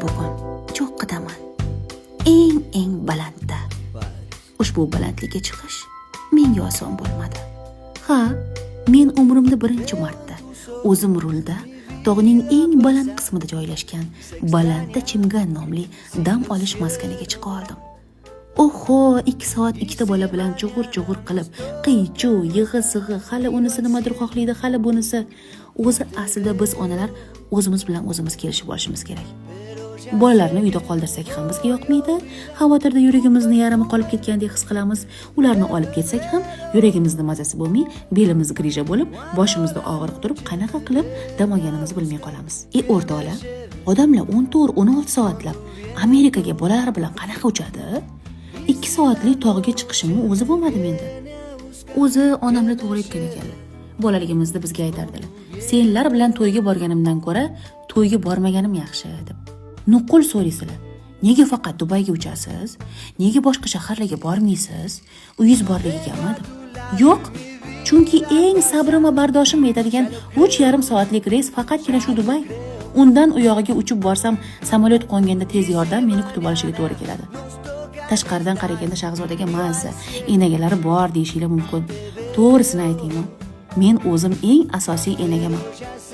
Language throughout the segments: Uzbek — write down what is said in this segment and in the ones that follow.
bugun cho'qqidaman. Eng balandda. Ushbu balandlikka chiqish menga oson bo'lmadi. Ha, men umrimda birinchi marta o'zim rulda tog'ning eng baland qismida joylashgan Balandda Chimgan nomli dam olish maskaniga chiqa oldim. Oho, 2 soat ikkita bola bilan chug'ur qilib, qiy-chuv, yig'i-sig'i, hali unisi nimadir xohlaydi, hali bunisi. O'zi aslida biz onalar o'zimiz bilan o'zimiz kelishib olishimiz kerak. Bolalarni uyda qoldirsak ham bizga yoqmaydi. Xavotirda yuragimizni yarimi qolib ketgandek his qilamiz. Ularni olib ketsak ham yuragimizning mazasi bo'lmay, belimiz grija bo'lib, boshimizda og'riq turib, qanaqa qilib dam olganimizni bilmay qolamiz. O'rtoqlar, odamlar 14-16 soatlab Amerikaga bolalar bilan qanaqa uchadi? 2 soatlik tog'ga chiqishimni o'zi bo'lmadi menda. O'zi onamlar to'g'ri aytgan ekanlar. Bolaligimizda bizga aytardilar: "Senlar bilan to'yga borganimdan ko'ra, to'yga bormaganim yaxshi" deb. Nuqul so'raysizlar. Nega faqat Dubayga uchasiz? Nega boshqa shaharlarga bormaysiz? Uyingiz borligigami? Yo'q. Chunki eng sabrim va bardoshim yetadigan 3,5 soatlik reys faqatgina shu Dubay. Undan u yog'iga uchib borsam, samolyot qo'nganda tez yordam meni kutib olishiga to'g'ri keladi. Tashqaridan qaraganda Shahzodaga mazza, enagalari bor deyishinglar mumkin. To'g'risini aytaymi? Men o'zim eng asosiy enagaman.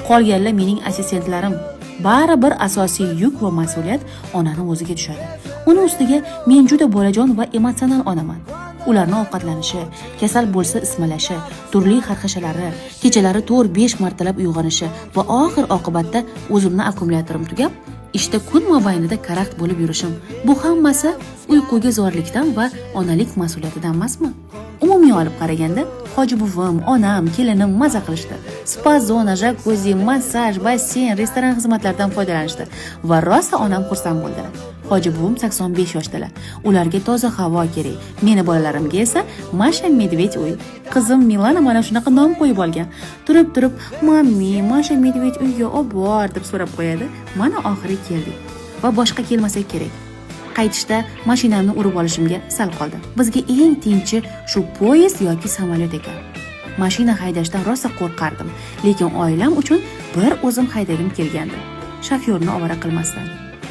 Qolganlar mening assistentlarim. Baribir asosiy yuk va mas'uliyat onaning o'ziga tushadi. Uning ustiga men juda bolajon va emotsional onaman. Ularning ovqatlanishi, kasal bo'lsa ismalashi, turli xarxashalari, kechalari 4-5 martalab uyg'onishi va oxir oqibatda o'zimning akkumulyatorim tugab, ishda kun mobaynida karaxt bo'lib yurishim. Bu hammasi uyquga zo'rlikdan va onalik mas'uliyatidan emasmi? Umumiy olib qaraganda, hoji buvim, onam, kelinim maza qilishdi. Spa zona, jakuzi, massaj, basseyn, restoran xizmatlaridan foydalanishdi va rosa onam xursand bo'ldilar. Hoji buvim 85 yoshdalar. Ularga toza havo kerak. Meni bolalarimga esa Masha Medved uy. Qizim Milana mana shunaqa nom qo'yib olgan. Turib, "Mammi, Masha Medved uyga olib bor" deb so'rab qo'yadi. Mana oxiri keldik. Va boshqa kelmasak kerak. Qaytishda mashinamni urib olishimga sal qoldi. Bizga eng tinchi shu poyezd yoki samolyot ekan. Mashina haydashdan rosa qo'rqardim, lekin oilam uchun bir o'zim haydagim kelgandi. Shofyorni ovora qilmasdan.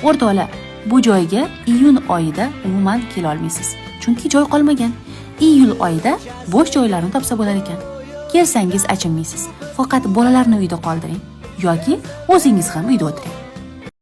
O'rtoqlar, bu joyga iyun oyida umuman kela olmaysiz, chunki joy qolmagan. Iyul oyida bo'sh joylarni topsa bo'lar ekan. Kelsangiz achinmaysiz. Faqat bolalarni uyda qoldiring yoki o'zingiz ham uyda o'tiring.